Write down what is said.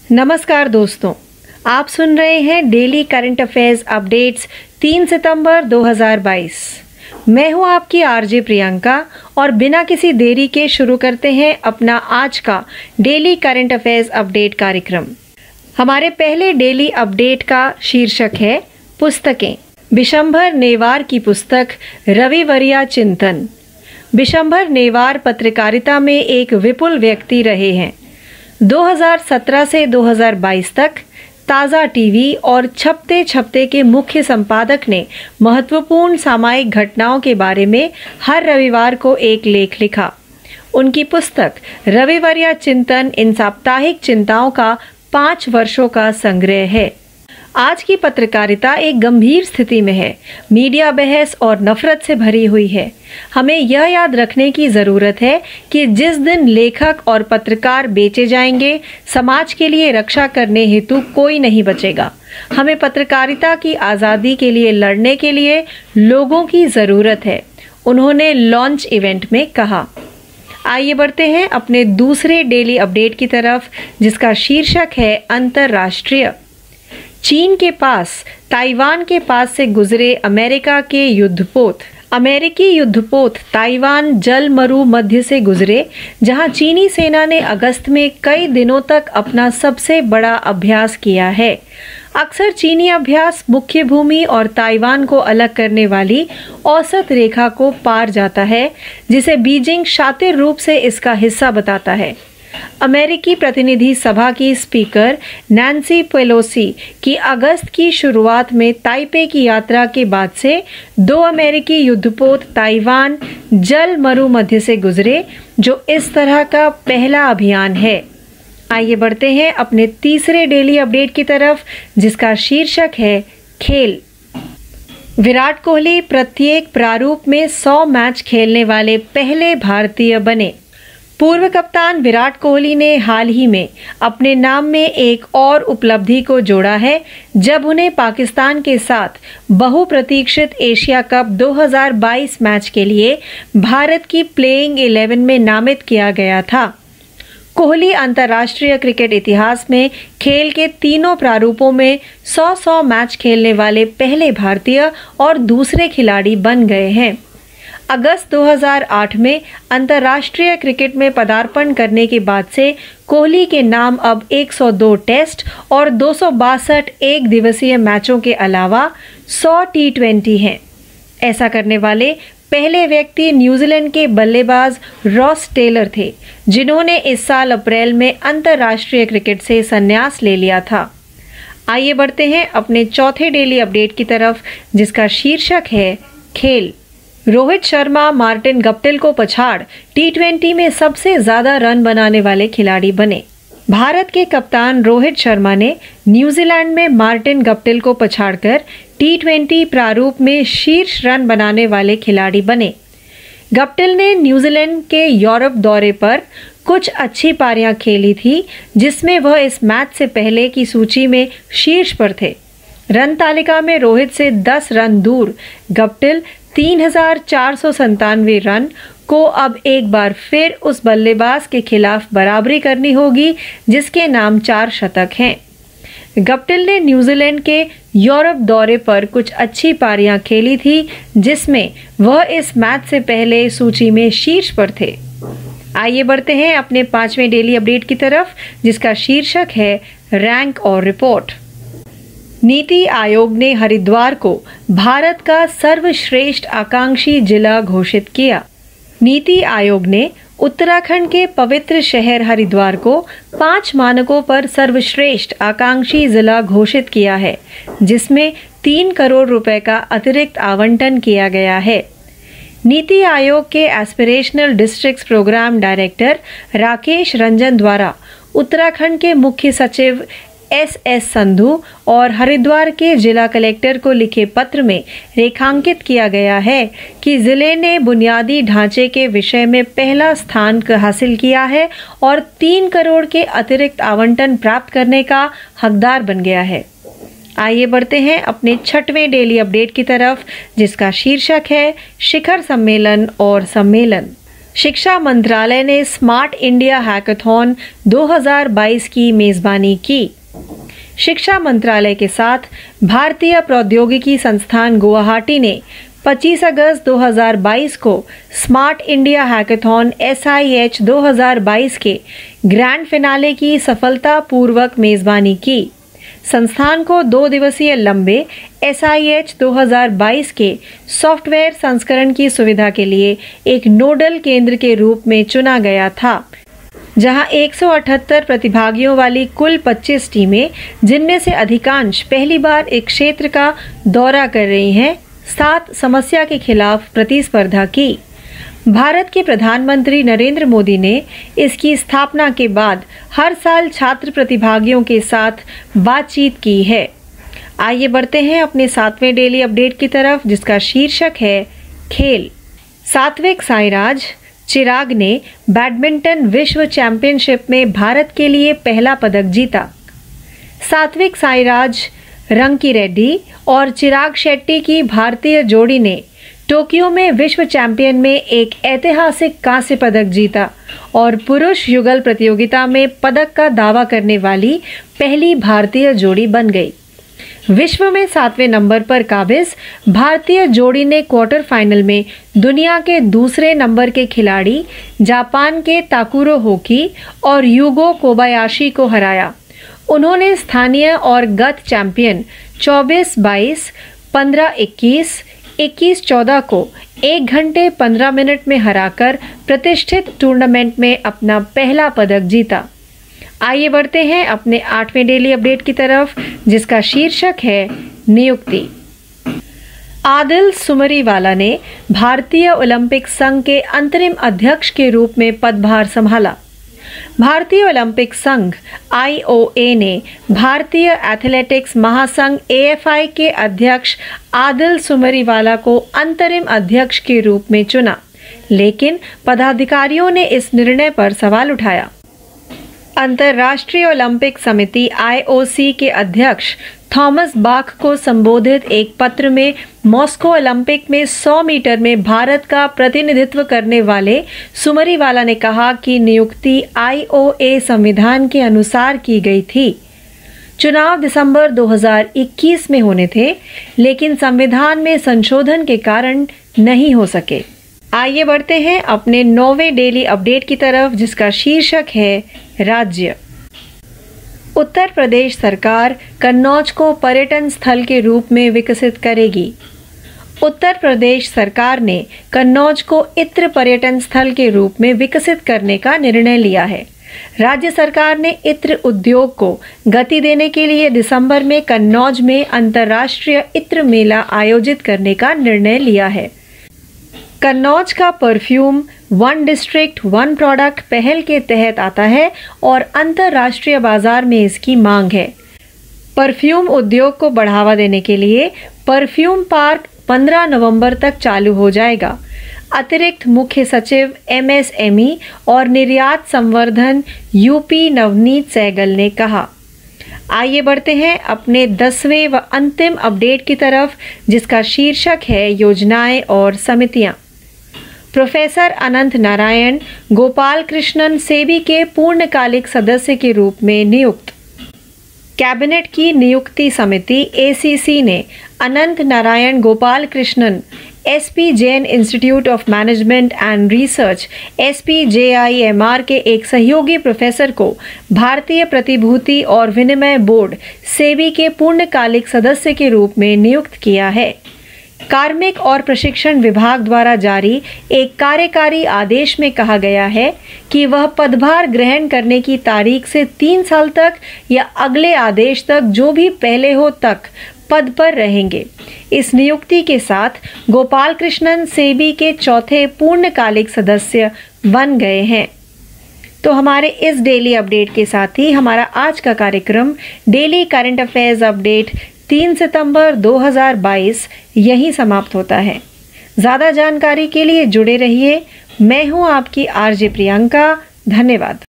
नमस्कार दोस्तों, आप सुन रहे हैं डेली करंट अफेयर्स अपडेट्स 3 सितंबर 2022। मैं हूं आपकी आरजे प्रियंका और बिना किसी देरी के शुरू करते हैं अपना आज का डेली करंट अफेयर्स अपडेट कार्यक्रम। हमारे पहले डेली अपडेट का शीर्षक है पुस्तकें। बिशंभर नेवार की पुस्तक रविवर्या चिंतन। बिशंभर नेवार पत्रकारिता में एक विपुल व्यक्ति रहे हैं। 2017 से 2022 तक ताज़ा टीवी और छपते छपते के मुख्य संपादक ने महत्वपूर्ण सामायिक घटनाओं के बारे में हर रविवार को एक लेख लिखा। उनकी पुस्तक रविवर्या चिंतन इन साप्ताहिक चिंताओं का 5 वर्षों का संग्रह है। आज की पत्रकारिता एक गंभीर स्थिति में है। मीडिया बहस और नफरत से भरी हुई है। हमें यह याद रखने की जरूरत है कि जिस दिन लेखक और पत्रकार बेचे जाएंगे, समाज के लिए रक्षा करने हेतु कोई नहीं बचेगा। हमें पत्रकारिता की आज़ादी के लिए लड़ने के लिए लोगों की जरूरत है, उन्होंने लॉन्च इवेंट में कहा। आइए बढ़ते हैं अपने दूसरे डेली अपडेट की तरफ, जिसका शीर्षक है अंतर्राष्ट्रीय। चीन के पास ताइवान के पास से गुजरे अमेरिका के युद्धपोत। अमेरिकी युद्धपोत ताइवान जल मरु मध्य से गुजरे, जहां चीनी सेना ने अगस्त में कई दिनों तक अपना सबसे बड़ा अभ्यास किया है। अक्सर चीनी अभ्यास मुख्य भूमि और ताइवान को अलग करने वाली औसत रेखा को पार जाता है, जिसे बीजिंग शातिर रूप से इसका हिस्सा बताता है। अमेरिकी प्रतिनिधि सभा की स्पीकर नैन्सी पेलोसी की अगस्त की शुरुआत में ताइपे की यात्रा के बाद से 2 अमेरिकी युद्धपोत ताइवान जल मरु मध्य से गुजरे, जो इस तरह का पहला अभियान है। आइए बढ़ते हैं अपने तीसरे डेली अपडेट की तरफ, जिसका शीर्षक है खेल। विराट कोहली प्रत्येक प्रारूप में 100 मैच खेलने वाले पहले भारतीय बने। पूर्व कप्तान विराट कोहली ने हाल ही में अपने नाम में एक और उपलब्धि को जोड़ा है, जब उन्हें पाकिस्तान के साथ बहुप्रतीक्षित एशिया कप 2022 मैच के लिए भारत की प्लेइंग 11 में नामित किया गया था। कोहली अंतर्राष्ट्रीय क्रिकेट इतिहास में खेल के तीनों प्रारूपों में 100 मैच खेलने वाले पहले भारतीय और दूसरे खिलाड़ी बन गए हैं। अगस्त 2008 में अंतर्राष्ट्रीय क्रिकेट में पदार्पण करने के बाद से कोहली के नाम अब 102 टेस्ट और 262 एक दिवसीय मैचों के अलावा 100 T20 हैं। ऐसा करने वाले पहले व्यक्ति न्यूजीलैंड के बल्लेबाज रॉस टेलर थे, जिन्होंने इस साल अप्रैल में अंतर्राष्ट्रीय क्रिकेट से संन्यास ले लिया था। आइए बढ़ते हैं अपने चौथे डेली अपडेट की तरफ, जिसका शीर्षक है खेल। रोहित शर्मा मार्टिन गप्टिल को पछाड़ T20 में सबसे ज्यादा रन बनाने वाले खिलाड़ी बने। भारत के कप्तान रोहित शर्मा ने न्यूजीलैंड में मार्टिन गप्टिल को पछाड़कर T20 प्रारूप में शीर्ष रन बनाने वाले खिलाड़ी बने। गप्टिल ने न्यूजीलैंड के यूरोप दौरे पर कुछ अच्छी पारियां खेली थी, जिसमें वह इस मैच से पहले की सूची में शीर्ष पर थे। रन तालिका में रोहित से 10 रन दूर गप्टिल 3,497 रन को अब एक बार फिर उस बल्लेबाज के खिलाफ बराबरी करनी होगी, जिसके नाम 4 शतक हैं। गप्टिल ने न्यूजीलैंड के यूरोप दौरे पर कुछ अच्छी पारियां खेली थी, जिसमें वह इस मैच से पहले सूची में शीर्ष पर थे। आइए बढ़ते हैं अपने 5वें डेली अपडेट की तरफ, जिसका शीर्षक है रैंक और रिपोर्ट। नीति आयोग ने हरिद्वार को भारत का सर्वश्रेष्ठ आकांक्षी जिला घोषित किया। नीति आयोग ने उत्तराखंड के पवित्र शहर हरिद्वार को 5 मानकों पर सर्वश्रेष्ठ आकांक्षी जिला घोषित किया है, जिसमें 3 करोड़ रुपए का अतिरिक्त आवंटन किया गया है। नीति आयोग के aspirational district programme director Rakesh Ranjan द्वारा उत्तराखंड के मुख्य सचिव SS संधू और हरिद्वार के जिला कलेक्टर को लिखे पत्र में रेखांकित किया गया है कि जिले ने बुनियादी ढांचे के विषय में पहला स्थान हासिल किया है और 3 करोड़ के अतिरिक्त आवंटन प्राप्त करने का हकदार बन गया है। आइए बढ़ते हैं अपने 6वें डेली अपडेट की तरफ, जिसका शीर्षक है शिखर सम्मेलन और सम्मेलन। शिक्षा मंत्रालय ने स्मार्ट इंडिया हैकाथॉन 2022 की मेजबानी की। शिक्षा मंत्रालय के साथ भारतीय प्रौद्योगिकी संस्थान गुवाहाटी ने 25 अगस्त 2022 को स्मार्ट इंडिया हैकाथॉन SIH 2022 के ग्रैंड फिनाले की सफलतापूर्वक मेजबानी की। संस्थान को 2 दिवसीय लंबे SIH 2022 के सॉफ्टवेयर संस्करण की सुविधा के लिए एक नोडल केंद्र के रूप में चुना गया था, जहां 178 प्रतिभागियों वाली कुल 25 टीमें, जिनमें से अधिकांश पहली बार एक क्षेत्र का दौरा कर रही हैं, 7 समस्या के खिलाफ प्रतिस्पर्धा की। भारत के प्रधानमंत्री नरेंद्र मोदी ने इसकी स्थापना के बाद हर साल छात्र प्रतिभागियों के साथ बातचीत की है। आइए बढ़ते हैं अपने 7वें डेली अपडेट की तरफ, जिसका शीर्षक है खेल। सात्विक साईराज चिराग ने बैडमिंटन विश्व चैंपियनशिप में भारत के लिए पहला पदक जीता। सात्विक साईराज रंकीरेड्डी और चिराग शेट्टी की भारतीय जोड़ी ने टोक्यो में विश्व चैंपियन में एक ऐतिहासिक कांस्य पदक जीता और पुरुष युगल प्रतियोगिता में पदक का दावा करने वाली पहली भारतीय जोड़ी बन गई। विश्व में 7वें नंबर पर काबिज भारतीय जोड़ी ने क्वार्टर फाइनल में दुनिया के दूसरे नंबर के खिलाड़ी जापान के ताकुरो होकी और यूगो कोबायाशी को हराया। उन्होंने स्थानीय और गत चैंपियन 24-22, 15-21, 21-14 को 1 घंटे 15 मिनट में हराकर प्रतिष्ठित टूर्नामेंट में अपना पहला पदक जीता। आइए बढ़ते हैं अपने 8वें डेली अपडेट की तरफ, जिसका शीर्षक है नियुक्ति। आदिल सुमरीवाला ने भारतीय ओलंपिक संघ के अंतरिम अध्यक्ष के रूप में पदभार संभाला। भारतीय ओलंपिक संघ IOA ने भारतीय एथलेटिक्स महासंघ AFI के अध्यक्ष आदिल सुमरीवाला को अंतरिम अध्यक्ष के रूप में चुना, लेकिन पदाधिकारियों ने इस निर्णय पर सवाल उठाया। अंतर्राष्ट्रीय ओलंपिक समिति IOC के अध्यक्ष थॉमस बाख को संबोधित एक पत्र में मॉस्को ओलंपिक में 100 मीटर में भारत का प्रतिनिधित्व करने वाले सुमरीवाला ने कहा कि नियुक्ति IOA संविधान के अनुसार की गई थी। चुनाव दिसंबर 2021 में होने थे, लेकिन संविधान में संशोधन के कारण नहीं हो सके। आइए बढ़ते हैं अपने 9वें डेली अपडेट की तरफ, जिसका शीर्षक है राज्य। उत्तर प्रदेश सरकार कन्नौज को पर्यटन स्थल के रूप में विकसित करेगी। उत्तर प्रदेश सरकार ने कन्नौज को इत्र पर्यटन स्थल के रूप में विकसित करने का निर्णय लिया है। राज्य सरकार ने इत्र उद्योग को गति देने के लिए दिसंबर में कन्नौज में अंतर्राष्ट्रीय इत्र मेला आयोजित करने का निर्णय लिया है। कन्नौज का परफ्यूम 1 डिस्ट्रिक्ट 1 प्रोडक्ट पहल के तहत आता है और अंतर्राष्ट्रीय बाजार में इसकी मांग है। परफ्यूम उद्योग को बढ़ावा देने के लिए परफ्यूम पार्क 15 नवंबर तक चालू हो जाएगा। अतिरिक्त मुख्य सचिव MSME और निर्यात संवर्धन UP नवनीत सहगल ने कहा। आइए बढ़ते हैं अपने 10वें व अंतिम अपडेट की तरफ, जिसका शीर्षक है योजनाएं और समितियां। प्रोफेसर अनंत नारायण गोपाल कृष्णन सेबी के पूर्णकालिक सदस्य के रूप में नियुक्त। कैबिनेट की नियुक्ति समिति ACC ने Anant Narayan Gopal Krishnan SP Jain institute of management and research SPJIMR के एक सहयोगी प्रोफेसर को भारतीय प्रतिभूति और विनिमय बोर्ड सेबी के पूर्णकालिक सदस्य के रूप में नियुक्त किया है। कार्मिक और प्रशिक्षण विभाग द्वारा जारी एक कार्यकारी आदेश में कहा गया है कि वह पदभार ग्रहण करने की तारीख से 3 साल तक या अगले आदेश तक, जो भी पहले हो, तक पद पर रहेंगे। इस नियुक्ति के साथ गोपाल कृष्णन सेबी के चौथे पूर्णकालिक सदस्य बन गए हैं। तो हमारे इस डेली अपडेट के साथ ही हमारा आज का कार्यक्रम डेली करंट अफेयर्स अपडेट 3 सितंबर 2022 यहीं समाप्त होता है। ज़्यादा जानकारी के लिए जुड़े रहिए। मैं हूं आपकी RJ प्रियंका। धन्यवाद।